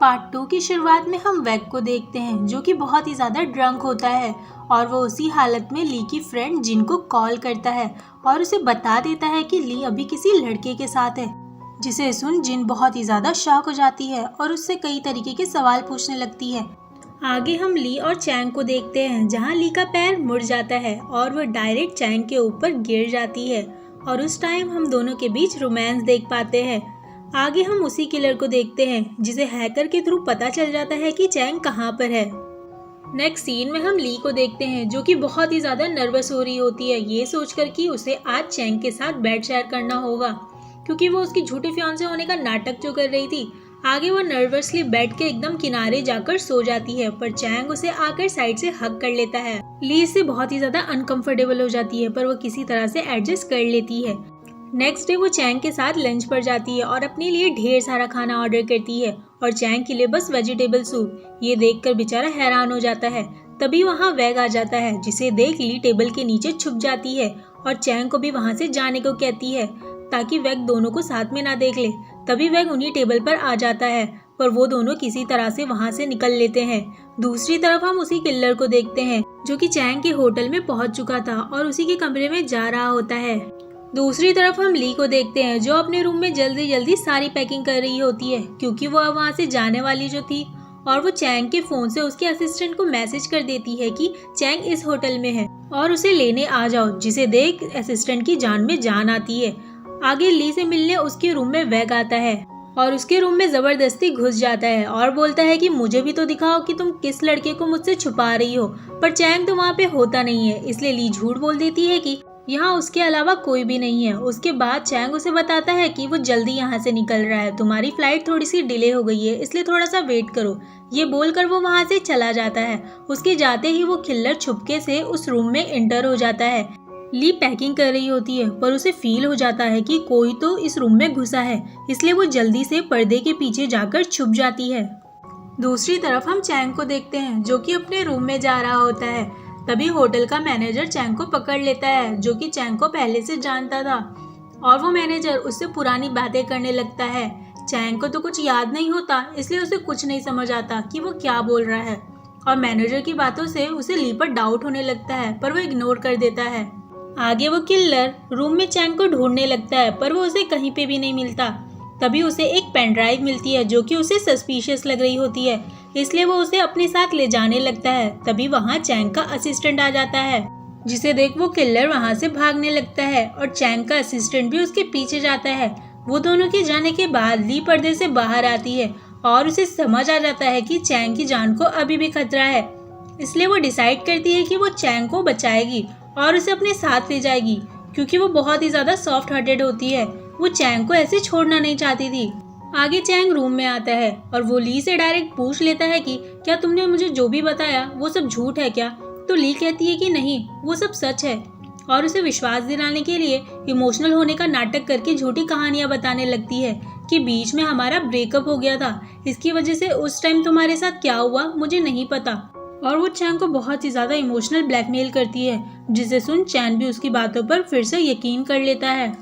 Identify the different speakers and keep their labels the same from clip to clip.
Speaker 1: Part 2 की शुरुआत में हम वेग को देखते हैं जो कि बहुत ही ज़्यादा ड्रंक होता है और वो उसी हालत में ली की फ्रेंड जिन को कॉल करता है और उसे बता देता है कि ली अभी किसी लड़के के साथ है, जिसे सुन जिन बहुत ही ज़्यादा शॉक हो जाती है और उससे कई तरीके के सवाल पूछने लगती है। आगे हम ली और चैंग को देखते हैं जहाँ ली का पैर मुड़ जाता है और वो डायरेक्ट चैंग के ऊपर गिर जाती है और उस टाइम हम दोनों के बीच रोमांस देख पाते हैं। आगे हम उसी किलर को देखते हैं जिसे हैकर के थ्रू पता चल जाता है कि चैंग कहाँ पर है। नेक्स्ट सीन में हम ली को देखते हैं जो कि बहुत ही ज़्यादा नर्वस हो रही होती है ये सोचकर कि उसे आज चैंग के साथ बेड शेयर करना होगा क्योंकि वो उसकी झूठी फियांसे होने का नाटक जो कर रही थी। आगे वो नर्वसली बेड के एकदम किनारे जाकर सो जाती है पर चैंग उसे आकर साइड से हग कर लेता है। ली इससे बहुत ही ज़्यादा अनकंफर्टेबल हो जाती है पर वो किसी तरह से एडजस्ट कर लेती है। नेक्स्ट डे वो चैंग के साथ लंच पर जाती है और अपने लिए ढेर सारा खाना ऑर्डर करती है और चैंग के लिए बस वेजिटेबल सूप। ये देखकर बेचारा हैरान हो जाता है। तभी वहाँ वेग आ जाता है जिसे देख ली टेबल के नीचे छुप जाती है और चैंग को भी वहाँ से जाने को कहती है ताकि वेग दोनों को साथ में ना देख ले। तभी वेग उन्हीं टेबल पर आ जाता है पर वो दोनों किसी तरह से वहाँ से निकल लेते हैं। दूसरी तरफ हम उसी किलर को देखते हैं जो कि चैंग के होटल में पहुँच चुका था और उसी के कमरे में जा रहा होता है। दूसरी तरफ हम ली को देखते हैं जो अपने रूम में जल्दी जल्दी सारी पैकिंग कर रही होती है क्योंकि वो अब वहाँ से जाने वाली जो थी और वो चैंग के फोन से उसके असिस्टेंट को मैसेज कर देती है कि चैंग इस होटल में है और उसे लेने आ जाओ, जिसे देख असिस्टेंट की जान में जान आती है। आगे ली से मिलने उसके रूम में वेग आता है और उसके रूम में जबरदस्ती घुस जाता है और बोलता है कि मुझे भी तो दिखाओ कि तुम किस लड़के को मुझसे छुपा रही हो। पर चैंग तो वहाँ पे होता नहीं है इसलिए ली झूठ बोल देती है कि यहाँ उसके अलावा कोई भी नहीं है। उसके बाद चैंग उसे बताता है कि वो जल्दी यहाँ से निकल रहा है, तुम्हारी फ्लाइट थोड़ी सी डिले हो गई है इसलिए थोड़ा सा वेट करो। ये बोलकर वो वहाँ से चला जाता है। उसके जाते ही वो किलर छुपके से उस रूम में एंटर हो जाता है। ली पैकिंग कर रही होती है पर उसे फील हो जाता है कि कोई तो इस रूम में घुसा है इसलिए वो जल्दी से पर्दे के पीछे जाकर छुप जाती है। दूसरी तरफ हम चैंग को देखते हैं जो कि अपने रूम में जा रहा होता है। तभी होटल का मैनेजर चैंग को पकड़ लेता है जो कि चैंग को पहले से जानता था और वो मैनेजर उससे पुरानी बातें करने लगता है। चैंग को तो कुछ याद नहीं होता इसलिए उसे कुछ नहीं समझ आता कि वो क्या बोल रहा है और मैनेजर की बातों से उसे ली पर डाउट होने लगता है पर वो इग्नोर कर देता है। आगे वो किलर रूम में चैंग को ढूंढने लगता है पर वो उसे कहीं पे भी नहीं मिलता। तभी उसे एक पेन ड्राइव मिलती है जो कि उसे सस्पिशियस लग रही होती है इसलिए वो उसे अपने साथ ले जाने लगता है। तभी वहाँ चैंग का असिस्टेंट आ जाता है जिसे देख वो किलर वहाँ से भागने लगता है और चैंग का असिस्टेंट भी उसके पीछे जाता है। वो दोनों के जाने के बाद ली पर्दे से बाहर आती है और उसे समझ आ जाता है कि चैंग की जान को अभी भी खतरा है इसलिए वो डिसाइड करती है कि वो चैंग को बचाएगी और उसे अपने साथ ले जाएगी क्योंकि वो बहुत ही ज़्यादा सॉफ्ट हार्टेड होती है। वो चैंग को ऐसे छोड़ना नहीं चाहती थी। आगे चैंग रूम में आता है और वो ली से डायरेक्ट पूछ लेता है कि क्या तुमने मुझे जो भी बताया वो सब झूठ है क्या। तो ली कहती है कि नहीं वो सब सच है और उसे विश्वास दिलाने के लिए इमोशनल होने का नाटक करके झूठी कहानियां बताने लगती है कि बीच में हमारा ब्रेकअप हो गया था, इसकी वजह से उस टाइम तुम्हारे साथ क्या हुआ मुझे नहीं पता। और वो चैंग को बहुत ही ज़्यादा इमोशनल ब्लैकमेल करती है जिसे सुन चैंग भी उसकी बातों पर फिर से यकीन कर लेता है।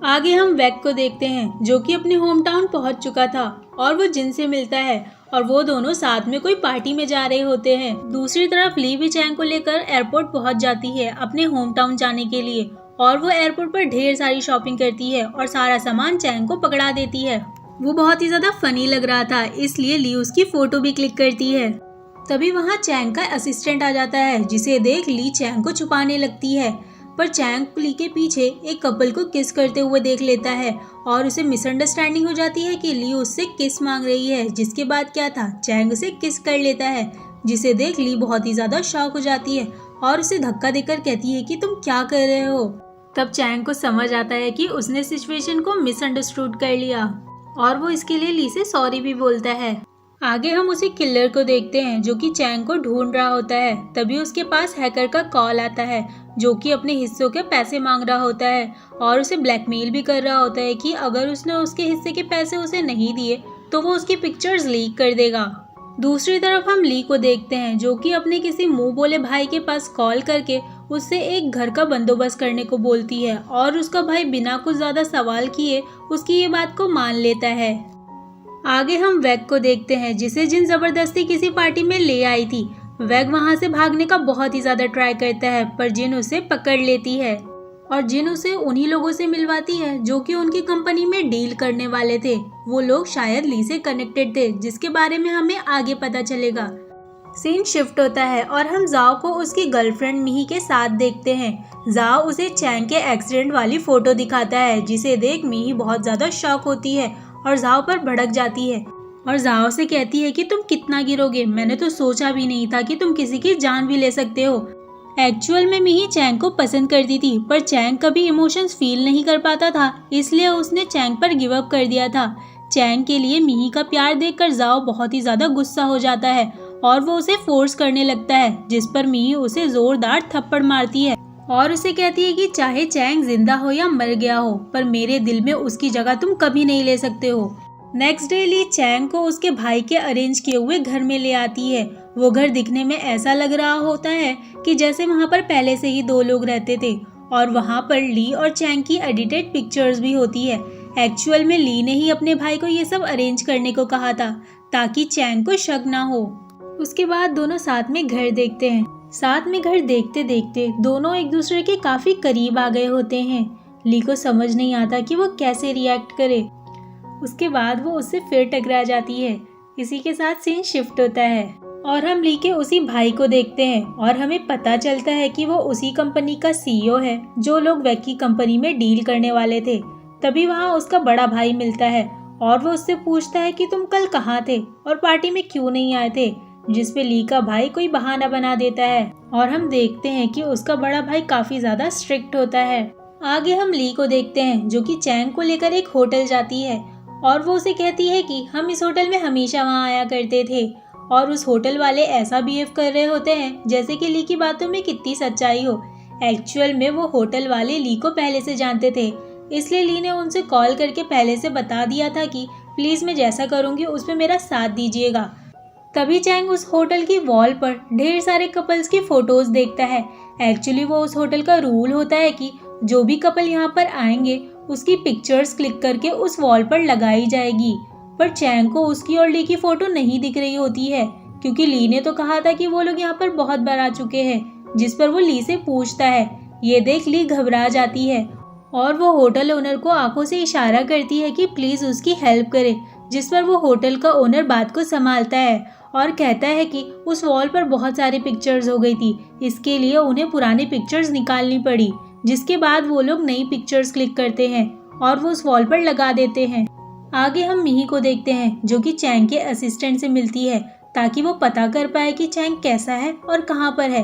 Speaker 1: आगे हम वेग को देखते हैं जो कि अपने होम टाउन पहुँच चुका था और वो जिन से मिलता है और वो दोनों साथ में कोई पार्टी में जा रहे होते हैं। दूसरी तरफ ली भी चैंग को लेकर एयरपोर्ट पहुँच जाती है अपने होम टाउन जाने के लिए और वो एयरपोर्ट पर ढेर सारी शॉपिंग करती है और सारा सामान चैंग को पकड़ा देती है। वो बहुत ही ज़्यादा फनी लग रहा था इसलिए ली उसकी फ़ोटो भी क्लिक करती है। तभी वहाँ चैंग का असिस्टेंट आ जाता है जिसे देख ली चैंग को छुपाने लगती है पर चैंग ली के पीछे एक कपल को किस करते हुए देख लेता है और उसे मिसअंडरस्टैंडिंग हो जाती है कि ली उससे किस मांग रही है। जिसके बाद क्या था चैंग उसे किस कर लेता है जिसे देख ली बहुत ही ज़्यादा शॉक हो जाती है और उसे धक्का देकर कहती है कि तुम क्या कर रहे हो। तब चैंग को समझ आता है कि उसने सिचुएशन को मिसअंडरस्टूड कर लिया और वो इसके लिए ली से सॉरी भी बोलता है। आगे हम उसी किलर को देखते हैं जो कि चैंग को ढूंढ रहा होता है। तभी उसके पास हैकर का कॉल आता है जो कि अपने हिस्सों के पैसे मांग रहा होता है और उसे ब्लैकमेल भी कर रहा होता है कि अगर उसने उसके हिस्से के पैसे उसे नहीं दिए तो वो उसकी पिक्चर्स लीक कर देगा। दूसरी तरफ हम ली को देखते हैं जो कि अपने किसी मुंह बोले भाई के पास कॉल करके उससे एक घर का बंदोबस्त करने को बोलती है और उसका भाई बिना कुछ ज़्यादा सवाल किए उसकी ये बात को मान लेता है। आगे हम वैग को देखते हैं जिसे जिन जबरदस्ती किसी पार्टी में ले आई थी। वैग वहां से भागने का बहुत ही ज्यादा ट्राई करता है पर जिन उसे पकड़ लेती है और जिन उसे उन्हीं लोगों से मिलवाती है जो कि उनकी कंपनी में डील करने वाले थे। वो लोग शायद ली से कनेक्टेड थे जिसके बारे में हमें आगे पता चलेगा। सीन शिफ्ट होता है और हम जाओ को उसकी गर्लफ्रेंड मिही के साथ देखते हैं। जाओ उसे चैंग के एक्सीडेंट वाली फोटो दिखाता है जिसे देख मिही बहुत ज्यादा शॉक होती है और जाओ पर भड़क जाती है और जाओ से कहती है कि तुम कितना गिरोगे, मैंने तो सोचा भी नहीं था कि तुम किसी की जान भी ले सकते हो। एक्चुअल में मिही चैंग को पसंद करती थी पर चैंग कभी इमोशंस फील नहीं कर पाता था, इसलिए उसने चैंग पर गिव अप कर दिया था। चैंग के लिए मिही का प्यार देखकर जाओ बहुत ही ज्यादा गुस्सा हो जाता है और वो उसे फोर्स करने लगता है जिस पर मिही उसे जोरदार थप्पड़ मारती है और उसे कहती है कि चाहे चैंग जिंदा हो या मर गया हो पर मेरे दिल में उसकी जगह तुम कभी नहीं ले सकते हो। नेक्स्ट डे ली चैंग को उसके भाई के अरेंज किए हुए घर में ले आती है। वो घर दिखने में ऐसा लग रहा होता है कि जैसे वहाँ पर पहले से ही 2 लोग रहते थे और वहाँ पर ली और चैंग की एडिटेड पिक्चर्स भी होती है। एक्चुअल में ली ने ही अपने भाई को ये सब अरेंज करने को कहा था ताकि चैंग को शक ना हो। उसके बाद दोनों साथ में घर देखते हैं। साथ में घर देखते देखते दोनों एक दूसरे के काफी करीब आ गए होते हैं। ली को समझ नहीं आता कि वो कैसे रिएक्ट करे। उसके बाद वो उससे फिर टकरा जाती है। इसी के साथ सीन शिफ्ट होता है और हम ली के उसी भाई को देखते हैं और हमें पता चलता है कि वो उसी कंपनी का सीईओ है जो लोग वैग की कंपनी में डील करने वाले थे। तभी वहाँ उसका बड़ा भाई मिलता है और वो उससे पूछता है कि तुम कल कहाँ थे और पार्टी में क्यों नहीं आए थे, जिस पे ली का भाई कोई बहाना बना देता है और हम देखते हैं कि उसका बड़ा भाई काफी ज्यादा स्ट्रिक्ट होता है। आगे हम ली को देखते हैं जो कि चैंग को लेकर एक होटल जाती है और वो उसे कहती है कि हम इस होटल में हमेशा वहाँ आया करते थे और उस होटल वाले ऐसा बिहेव कर रहे होते हैं जैसे कि ली की बातों में कितनी सच्चाई हो। एक्चुअल में वो होटल वाले ली को पहले से जानते थे, इसलिए ली ने उनसे कॉल करके पहले से बता दिया था कि प्लीज मैं जैसा करूँगी उस पर मेरा साथ दीजिएगा। तभी चैंग उस होटल की वॉल पर ढेर सारे कपल्स की फोटोज देखता है। एक्चुअली वो उस होटल का रूल होता है कि जो भी कपल यहाँ पर आएंगे उसकी पिक्चर्स क्लिक करके उस वॉल पर लगाई जाएगी। पर चैंग को उसकी और ली की फोटो नहीं दिख रही होती है क्योंकि ली ने तो कहा था कि वो लोग यहाँ पर बहुत बार आ चुके हैं, जिस पर वो ली से पूछता है। ये देख ली घबरा जाती है और वो होटल ओनर को आंखों से इशारा करती है कि प्लीज उसकी हेल्प करे, जिस पर वो होटल का ओनर बात को संभालता है और कहता है कि उस वॉल पर बहुत सारी पिक्चर्स हो गई थी, इसके लिए उन्हें पुरानी पिक्चर्स निकालनी पड़ी। जिसके बाद वो लोग नई पिक्चर्स क्लिक करते हैं और वो उस वॉल पर लगा देते हैं। आगे हम मिही को देखते हैं जो कि चैंग के असिस्टेंट से मिलती है ताकि वो पता कर पाए कि चैंग कैसा है और कहाँ पर है।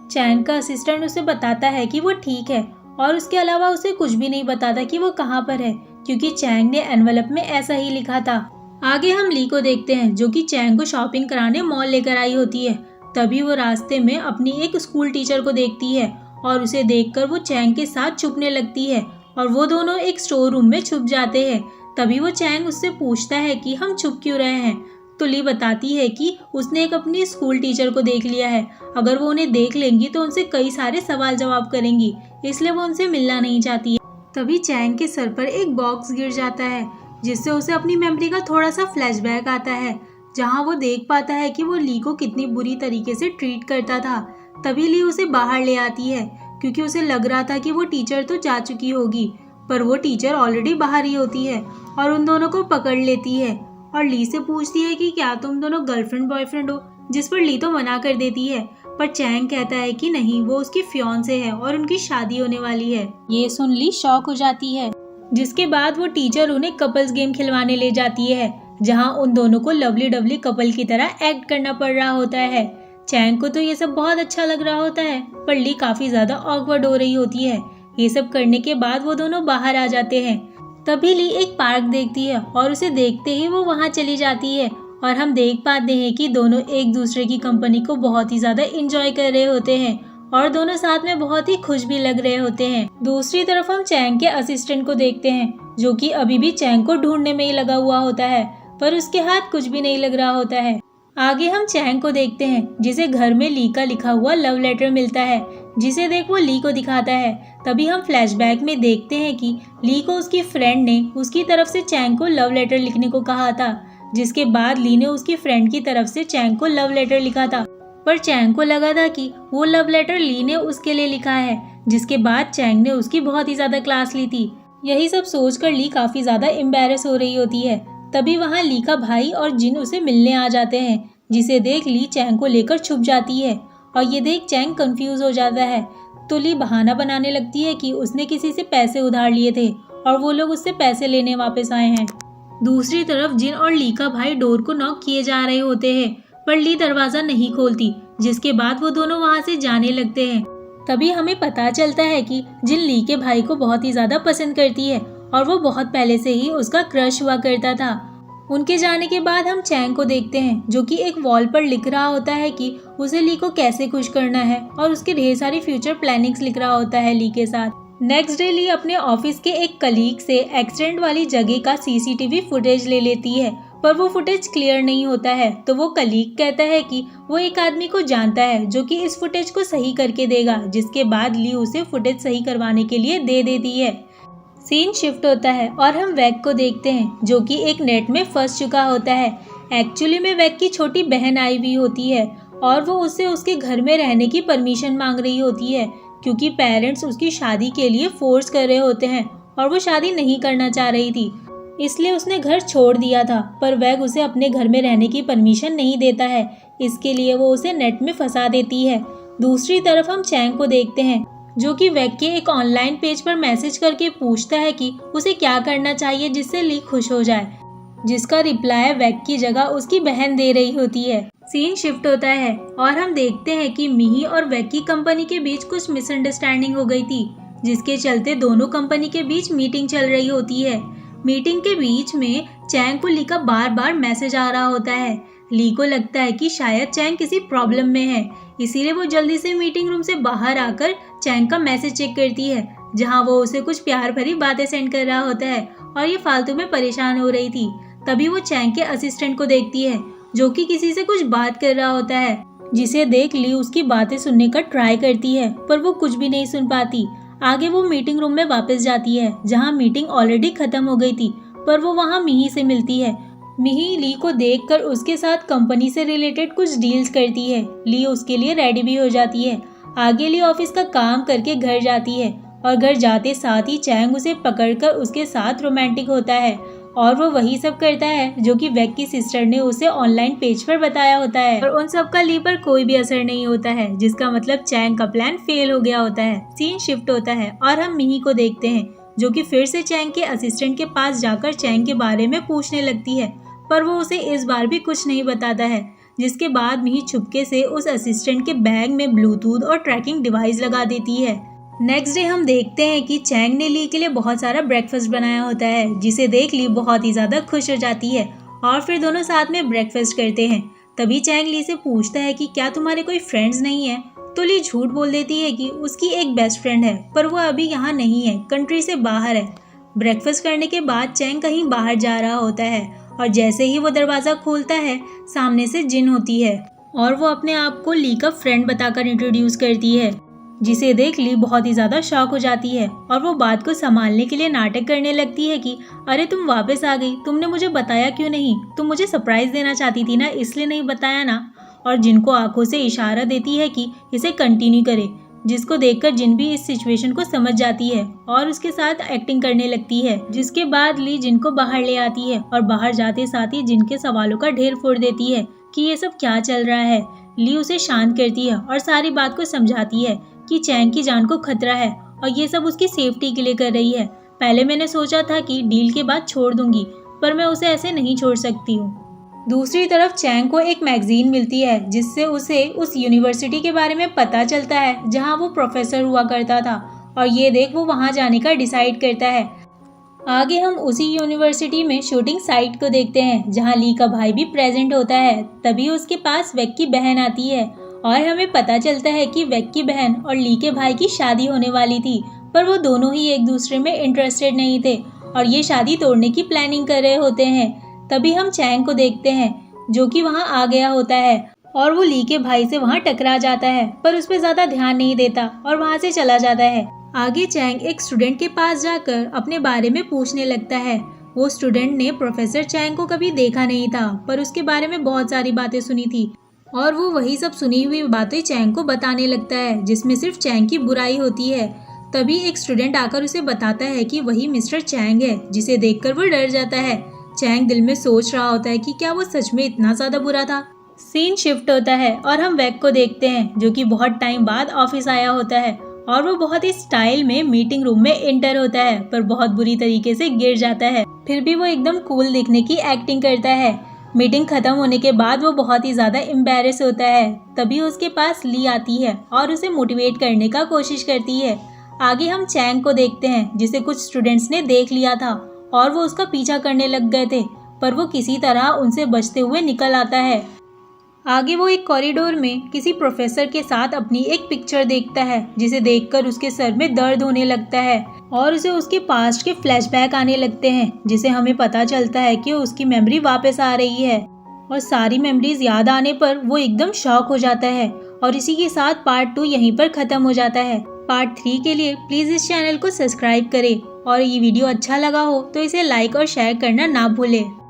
Speaker 1: चैंग का असिस्टेंट उसे बताता है कि वो ठीक है और उसके अलावा उसे कुछ भी नहीं बताता कि वो कहाँ पर है क्योंकि चैंग ने एनवलप में ऐसा ही लिखा था। आगे हम ली को देखते हैं जो कि चैंग को शॉपिंग कराने मॉल लेकर आई होती है। तभी वो रास्ते में अपनी एक स्कूल टीचर को देखती है और उसे देखकर वो चैंग के साथ छुपने लगती है और वो दोनों एक स्टोर रूम में छुप जाते हैं। तभी वो चैंग उससे पूछता है कि हम छुप क्यों रहे हैं, तो ली बताती है कि उसने एक अपनी स्कूल टीचर को देख लिया है, अगर वो उन्हें देख लेंगी तो उनसे कई सारे सवाल जवाब करेंगी, इसलिए वो उनसे मिलना नहीं चाहती है। तभी चैंग के सर पर एक बॉक्स गिर जाता है जिससे उसे अपनी मेमोरी का थोड़ा सा फ्लैशबैक आता है जहाँ वो देख पाता है कि वो ली को कितनी बुरी तरीके से ट्रीट करता था। तभी ली उसे बाहर ले आती है क्योंकि उसे लग रहा था कि वो टीचर तो जा चुकी होगी, पर वो टीचर ऑलरेडी बाहर ही होती है और उन दोनों को पकड़ लेती है और ली से पूछती है कि क्या तुम दोनों गर्लफ्रेंड बॉयफ्रेंड हो, जिस पर ली तो मना कर देती है। पर चैंग कहता है कि नहीं, वो उसकी फियांसे है और उनकी शादी होने वाली है। ये सुन ली शॉक हो जाती है, जिसके बाद वो टीचर उन्हें कपल्स गेम खिलवाने ले जाती है जहां उन दोनों को लवली डवली कपल की तरह एक्ट करना पड़ रहा होता है। चैंग को तो ये सब बहुत अच्छा लग रहा होता है पर ली काफी ज्यादा ऑकवर्ड हो रही होती है। ये सब करने के बाद वो दोनों बाहर आ जाते हैं। तभी ली एक पार्क देखती है और उसे देखते ही वो वहाँ चली जाती है और हम देख पाते हैं कि दोनों एक दूसरे की कंपनी को बहुत ही ज्यादा एंजॉय कर रहे होते हैं और दोनों साथ में बहुत ही खुश भी लग रहे होते हैं। दूसरी तरफ हम चैंग के असिस्टेंट को देखते हैं जो कि अभी भी चैंग को ढूंढने में ही लगा हुआ होता है, पर उसके हाथ कुछ भी नहीं लग रहा होता है। आगे हम चैंग को देखते हैं जिसे घर में ली का लिखा हुआ लव लेटर मिलता है, जिसे देख वो ली को दिखाता है। तभी हम फ्लैशबैक में देखते हैं कि ली को उसकी फ्रेंड ने उसकी तरफ से चैंग को लव लेटर लिखने को कहा था। जिसके बाद ली ने उसकी फ्रेंड की तरफ से चैंग को लव लेटर लिखा था, पर चैंग को लगा था कि वो लव लेटर ली ने उसके लिए लिखा है, जिसके बाद चैंग ने उसकी बहुत ही ज्यादा क्लास ली थी। यही सब सोचकर ली काफी ज्यादा एम्बैरेस हो रही होती है। तभी वहाँ ली का भाई और जिन उसे मिलने आ जाते हैं, जिसे देख ली चैंग को लेकर छुप जाती है और ये देख चैंग कंफ्यूज हो जाता है। तो ली बहाना बनाने लगती है कि उसने किसी से पैसे उधार लिए थे और वो लोग उससे पैसे लेने वापस आए हैं। दूसरी तरफ जिन और ली का भाई डोर को नॉक किए जा रहे होते हैं, पर ली दरवाजा नहीं खोलती, जिसके बाद वो दोनों वहाँ से जाने लगते हैं। तभी हमें पता चलता है कि जिन ली के भाई को बहुत ही ज्यादा पसंद करती है और वो बहुत पहले से ही उसका क्रश हुआ करता था। उनके जाने के बाद हम चैंग को देखते हैं, जो कि एक वॉल पर लिख रहा होता है कि उसे ली को कैसे खुश करना है और उसके ढेर सारी फ्यूचर प्लानिंग्स लिख रहा होता है ली के साथ। नेक्स्ट डे ली अपने ऑफिस के एक कलीग से एक्सीडेंट वाली जगह का सीसीटीवी फुटेज ले लेती है, पर वो फुटेज क्लियर नहीं होता है। तो वो कलीग कहता है कि वो एक आदमी को जानता है जो कि इस फुटेज को सही करके देगा, जिसके बाद ली उसे फुटेज सही करवाने के लिए दे देती है। सीन शिफ्ट होता है और हम वैग को देखते हैं, जो कि एक नेट में फंस चुका होता है। एक्चुअली में वैग की छोटी बहन आई हुई होती है और वो उससे उसके घर में रहने की परमिशन मांग रही होती है, क्योंकि पेरेंट्स उसकी शादी के लिए फोर्स कर रहे होते हैं और वो शादी नहीं करना चाह रही थी, इसलिए उसने घर छोड़ दिया था। पर वैग उसे अपने घर में रहने की परमिशन नहीं देता है, इसके लिए वो उसे नेट में फंसा देती है। दूसरी तरफ हम चैंग को देखते हैं, जो कि वैग के एक ऑनलाइन पेज पर मैसेज करके पूछता है कि उसे क्या करना चाहिए जिससे ली खुश हो जाए, जिसका रिप्लाई वैग की जगह उसकी बहन दे रही होती है। सीन शिफ्ट होता है और हम देखते हैं कि मिही और वैग की कंपनी के बीच कुछ मिसअंडरस्टैंडिंग हो गई थी, जिसके चलते दोनों कंपनी के बीच मीटिंग चल रही होती है। मीटिंग के बीच में चैंग को ली का बार बार मैसेज आ रहा होता है। ली को लगता है कि शायद चैंग किसी प्रॉब्लम में है, इसीलिए वो जल्दी से मीटिंग रूम से बाहर आकर चैंग का मैसेज चेक करती है, जहां वो उसे कुछ प्यार भरी बातें सेंड कर रहा होता है और ये फालतू में परेशान हो रही थी। तभी वो चैंग के असिस्टेंट को देखती है, जो कि किसी से कुछ बात कर रहा होता है, जिसे देख ली उसकी बातें सुनने का ट्राई करती है, पर वो कुछ भी नहीं सुन पाती। आगे वो मीटिंग रूम में वापस जाती है, जहां मीटिंग ऑलरेडी खत्म हो गई थी, पर वो वहां मिही से मिलती है। मिही ली को देखकर उसके साथ कंपनी से रिलेटेड कुछ डील्स करती है। ली उसके लिए रेडी भी हो जाती है। आगे ली ऑफिस का काम करके घर जाती है और घर जाते साथ ही चैंग उसे पकड़कर उसके साथ रोमांटिक होता है और वो वही सब करता है जो कि वैग की सिस्टर ने उसे ऑनलाइन पेज पर बताया होता है, और उन सब का ली पर कोई भी असर नहीं होता है, जिसका मतलब चैंग का प्लान फेल हो गया होता है। सीन शिफ्ट होता है और हम मिही को देखते हैं, जो कि फिर से चैंग के असिस्टेंट के पास जाकर चैंग के बारे में पूछने लगती है, पर वो उसे इस बार भी कुछ नहीं बताता है, जिसके बाद मिही चुपके से उस असिस्टेंट के बैग में ब्लूटूथ और ट्रैकिंग डिवाइस लगा देती है। नेक्स्ट डे हम देखते हैं कि चैंग ने ली के लिए बहुत सारा ब्रेकफास्ट बनाया होता है, जिसे देख ली बहुत ही ज़्यादा खुश हो जाती है और फिर दोनों साथ में ब्रेकफास्ट करते हैं। तभी चैंग ली से पूछता है कि क्या तुम्हारे कोई फ्रेंड्स नहीं है, तो ली झूठ बोल देती है कि उसकी एक बेस्ट फ्रेंड है, पर वो अभी यहाँ नहीं है, कंट्री से बाहर है। ब्रेकफास्ट करने के बाद चैंग कहीं बाहर जा रहा होता है और जैसे ही वो दरवाज़ा खोलता है, सामने से जिन होती है और वो अपने आप को ली का फ्रेंड बताकर इंट्रोड्यूस करती है, जिसे देख ली बहुत ही ज़्यादा शॉक हो जाती है और वो बात को संभालने के लिए नाटक करने लगती है कि अरे तुम वापस आ गई, तुमने मुझे बताया क्यों नहीं, तुम मुझे सरप्राइज़ देना चाहती थी ना, इसलिए नहीं बताया ना। और जिन को आंखों से इशारा देती है कि इसे कंटिन्यू करे, जिसको देखकर जिन भी इस सिचुएशन को समझ जाती है और उसके साथ एक्टिंग करने लगती है, जिसके बाद ली जिन को बाहर ले आती है और बाहर जाते साथ ही जिन के सवालों का ढेर फोड़ देती है कि ये सब क्या चल रहा है। ली उसे शांत करती है और सारी बात को समझाती है कि चैंग की जान को खतरा है और ये सब उसकी सेफ्टी के लिए कर रही है। पहले मैंने सोचा था कि डील के बाद छोड़ दूंगी, पर मैं उसे ऐसे नहीं छोड़ सकती हूँ। दूसरी तरफ चैंग को एक मैगजीन मिलती है, जिससे उसे उस यूनिवर्सिटी के बारे में पता चलता है जहाँ वो प्रोफेसर हुआ करता था, और ये देख वो वहाँ जाने का डिसाइड करता है। आगे हम उसी यूनिवर्सिटी में शूटिंग साइट को देखते हैं, जहाँ ली का भाई भी प्रेजेंट होता है। तभी उसके पास वैग की बहन आती है और हमें पता चलता है कि वैग की बहन और ली के भाई की शादी होने वाली थी, पर वो दोनों ही एक दूसरे में इंटरेस्टेड नहीं थे और ये शादी तोड़ने की प्लानिंग कर रहे होते हैं। तभी हम चैंग को देखते हैं, जो कि वहाँ आ गया होता है और वो ली के भाई से वहाँ टकरा जाता है, पर उस पर ज़्यादा ध्यान नहीं देता और वहाँ से चला जाता है। आगे चैंग एक स्टूडेंट के पास जाकर अपने बारे में पूछने लगता है। वो स्टूडेंट ने प्रोफेसर चैंग को कभी देखा नहीं था, पर उसके बारे में बहुत सारी बातें सुनी थी और वो वही सब सुनी हुई बातें चैंग को बताने लगता है, जिसमें सिर्फ चैंग की बुराई होती है। तभी एक स्टूडेंट आकर उसे बताता है कि वही मिस्टर चैंग है, जिसे देखकर वो डर जाता है। चैंग दिल में सोच रहा होता है कि क्या वो सच में इतना ज्यादा बुरा था। सीन शिफ्ट होता है और हम वेग को देखते हैं, जो कि बहुत टाइम बाद ऑफिस आया होता है और वो बहुत ही स्टाइल में मीटिंग रूम में एंटर होता है, पर बहुत बुरी तरीके से गिर जाता है। फिर भी वो एकदम कूल दिखने की एक्टिंग करता है। मीटिंग खत्म होने के बाद वो बहुत ही ज्यादा एम्बैरेस होता है। तभी उसके पास ली आती है और उसे मोटिवेट करने का कोशिश करती है। आगे हम चैंग को देखते हैं, जिसे कुछ स्टूडेंट्स ने देख लिया था और वो उसका पीछा करने लग गए थे, पर वो किसी तरह उनसे बचते हुए निकल आता है। आगे वो एक कॉरिडोर में किसी प्रोफेसर के साथ अपनी एक पिक्चर देखता है, जिसे देखकर उसके सर में दर्द होने लगता है और उसे उसके पास्ट के फ्लैशबैक आने लगते हैं, जिसे हमें पता चलता है कि उसकी मेमोरी वापस आ रही है। और सारी मेमोरीज याद आने पर वो एकदम शॉक हो जाता है। और इसी के साथ पार्ट 2 यहीं पर खत्म हो जाता है। पार्ट 3 के लिए प्लीज इस चैनल को सब्सक्राइब करें और ये वीडियो अच्छा लगा हो तो इसे लाइक और शेयर करना ना भूलें।